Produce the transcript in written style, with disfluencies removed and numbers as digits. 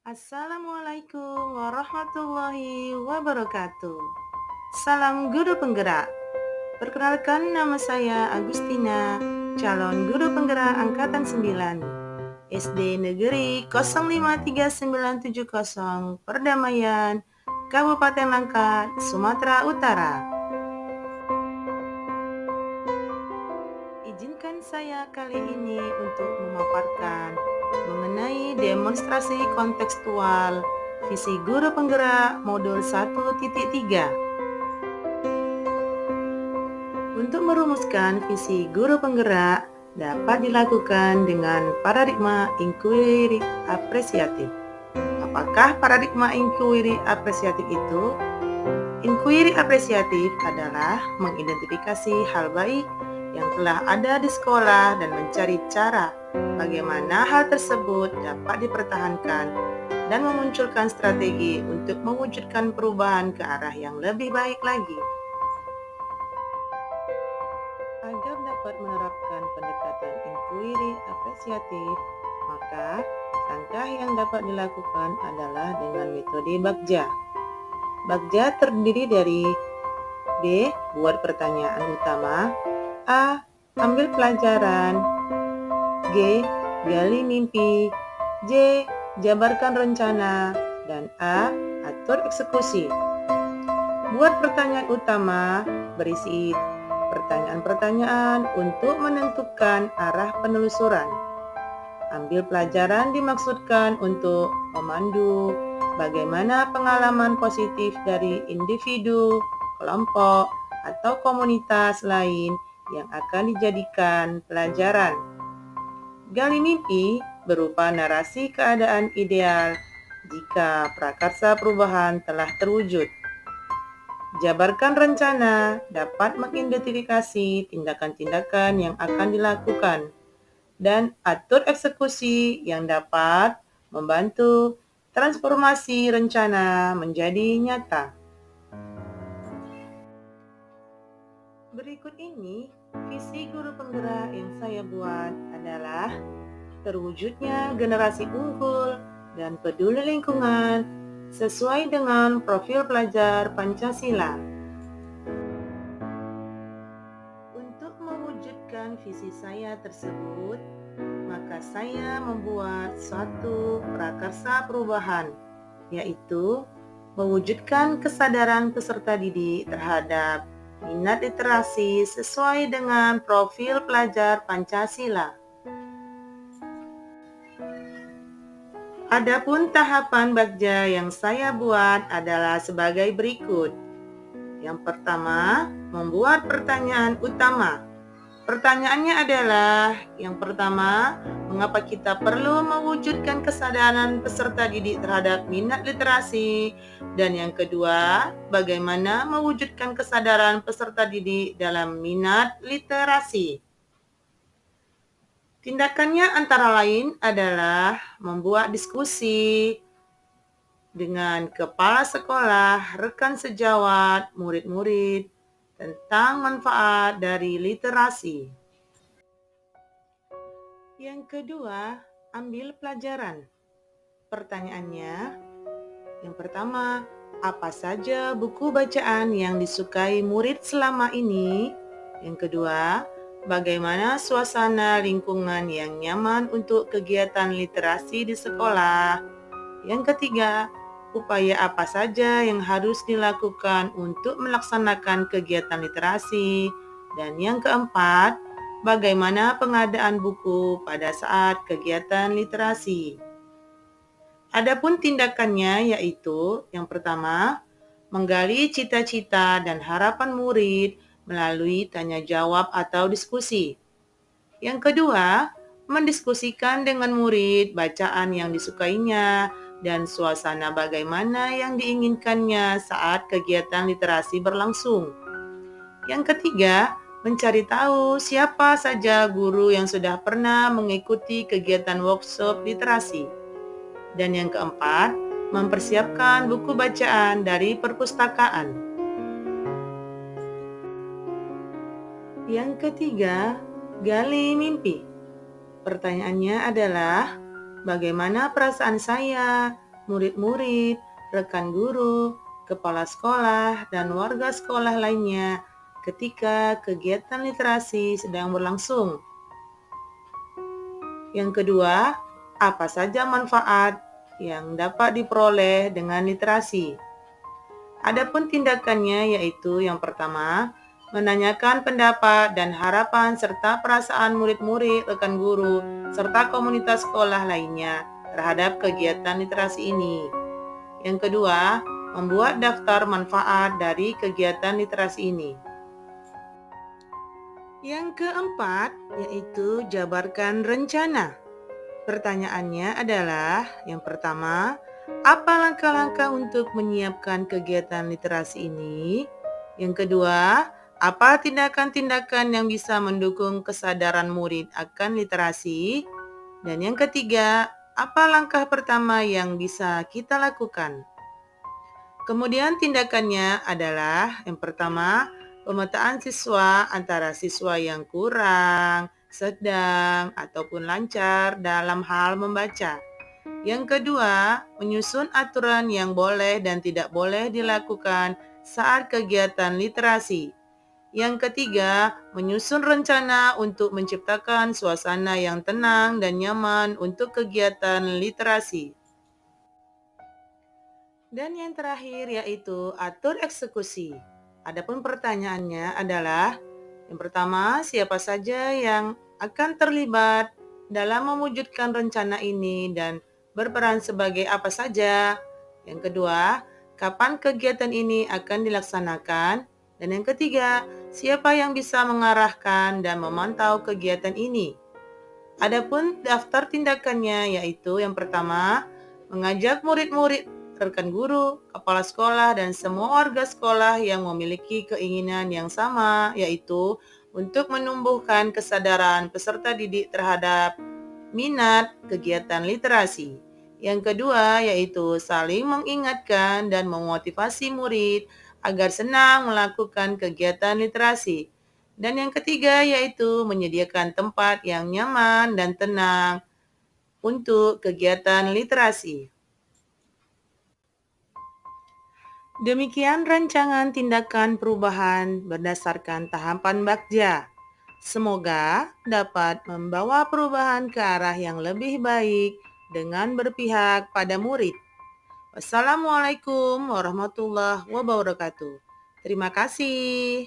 Assalamualaikum warahmatullahi wabarakatuh. Salam guru penggerak. Perkenalkan, nama saya Agustina, calon guru penggerak angkatan 9, SD Negeri 053970 Perdamaian, Kabupaten Langkat, Sumatera Utara. Izinkan saya kali ini untuk memaparkan mengenai demonstrasi kontekstual visi guru penggerak modul 1.3. Untuk merumuskan visi guru penggerak dapat dilakukan dengan paradigma inquiry apresiatif. Apakah paradigma inquiry apresiatif itu? Inquiry apresiatif adalah mengidentifikasi hal baik yang telah ada di sekolah dan mencari cara bagaimana hal tersebut dapat dipertahankan dan memunculkan strategi untuk mewujudkan perubahan ke arah yang lebih baik lagi. Agar dapat menerapkan pendekatan inquiry apresiatif, maka langkah yang dapat dilakukan adalah dengan metode Bagja. Bagja terdiri dari B. Buat pertanyaan utama, A. Ambil pelajaran, G. Gali mimpi, J. Jabarkan rencana, dan A. Atur eksekusi. Buat pertanyaan utama berisi pertanyaan-pertanyaan untuk menentukan arah penelusuran. Ambil pelajaran dimaksudkan untuk memandu bagaimana pengalaman positif dari individu, kelompok, atau komunitas lain yang akan dijadikan pelajaran. Gali mimpi berupa narasi keadaan ideal jika prakarsa perubahan telah terwujud. Jabarkan rencana dapat mengidentifikasi tindakan-tindakan yang akan dilakukan, dan atur eksekusi yang dapat membantu transformasi rencana menjadi nyata. Berikut ini, visi guru penggerak yang saya buat adalah terwujudnya generasi unggul dan peduli lingkungan sesuai dengan profil pelajar Pancasila. Untuk mewujudkan visi saya tersebut, maka saya membuat suatu prakarsa perubahan, yaitu mewujudkan kesadaran peserta didik terhadap minat literasi sesuai dengan profil pelajar Pancasila. Adapun tahapan Bagja yang saya buat adalah sebagai berikut. Yang pertama, membuat pertanyaan utama. Pertanyaannya adalah, yang pertama, mengapa kita perlu mewujudkan kesadaran peserta didik terhadap minat literasi? Dan yang kedua, bagaimana mewujudkan kesadaran peserta didik dalam minat literasi? Tindakannya antara lain adalah membuat diskusi dengan kepala sekolah, rekan sejawat, murid-murid, tentang manfaat dari literasi. Yang kedua, ambil pelajaran. Pertanyaannya, yang pertama, apa saja buku bacaan yang disukai murid selama ini? Yang kedua, bagaimana suasana lingkungan yang nyaman untuk kegiatan literasi di sekolah? Yang ketiga, upaya apa saja yang harus dilakukan untuk melaksanakan kegiatan literasi? Dan yang keempat, bagaimana pengadaan buku pada saat kegiatan literasi? Adapun tindakannya yaitu yang pertama, menggali cita-cita dan harapan murid melalui tanya jawab atau diskusi. Yang kedua, mendiskusikan dengan murid bacaan yang disukainya dan suasana bagaimana yang diinginkannya saat kegiatan literasi berlangsung. Yang ketiga, mencari tahu siapa saja guru yang sudah pernah mengikuti kegiatan workshop literasi. Dan yang keempat, mempersiapkan buku bacaan dari perpustakaan. Yang ketiga, gali mimpi. Pertanyaannya adalah, bagaimana perasaan saya murid-murid, rekan guru, kepala sekolah, dan warga sekolah lainnya ketika kegiatan literasi sedang berlangsung. Yang kedua, apa saja manfaat yang dapat diperoleh dengan literasi? Adapun tindakannya yaitu yang pertama, menanyakan pendapat dan harapan serta perasaan murid-murid, rekan guru, serta komunitas sekolah lainnya terhadap kegiatan literasi ini. Yang kedua, membuat daftar manfaat dari kegiatan literasi ini. Yang keempat, yaitu jabarkan rencana. Pertanyaannya adalah, yang pertama, apa langkah-langkah untuk menyiapkan kegiatan literasi ini? Yang kedua, apa tindakan-tindakan yang bisa mendukung kesadaran murid akan literasi? Dan yang ketiga, apa langkah pertama yang bisa kita lakukan? Kemudian tindakannya adalah yang pertama, pemetaan siswa antara siswa yang kurang, sedang, ataupun lancar dalam hal membaca. Yang kedua, menyusun aturan yang boleh dan tidak boleh dilakukan saat kegiatan literasi. Yang ketiga, menyusun rencana untuk menciptakan suasana yang tenang dan nyaman untuk kegiatan literasi. Dan yang terakhir yaitu atur eksekusi. Adapun pertanyaannya adalah, yang pertama, siapa saja yang akan terlibat dalam mewujudkan rencana ini dan berperan sebagai apa saja? Yang kedua, kapan kegiatan ini akan dilaksanakan? Dan yang ketiga, siapa yang bisa mengarahkan dan memantau kegiatan ini? Adapun daftar tindakannya yaitu yang pertama, mengajak murid-murid, rekan guru, kepala sekolah, dan semua warga sekolah yang memiliki keinginan yang sama, yaitu untuk menumbuhkan kesadaran peserta didik terhadap minat kegiatan literasi. Yang kedua yaitu saling mengingatkan dan memotivasi murid agar senang melakukan kegiatan literasi. Dan yang ketiga yaitu menyediakan tempat yang nyaman dan tenang untuk kegiatan literasi. Demikian rancangan tindakan perubahan berdasarkan tahapan Bagja. Semoga dapat membawa perubahan ke arah yang lebih baik dengan berpihak pada murid. Wassalamualaikum warahmatullahi wabarakatuh. Terima kasih.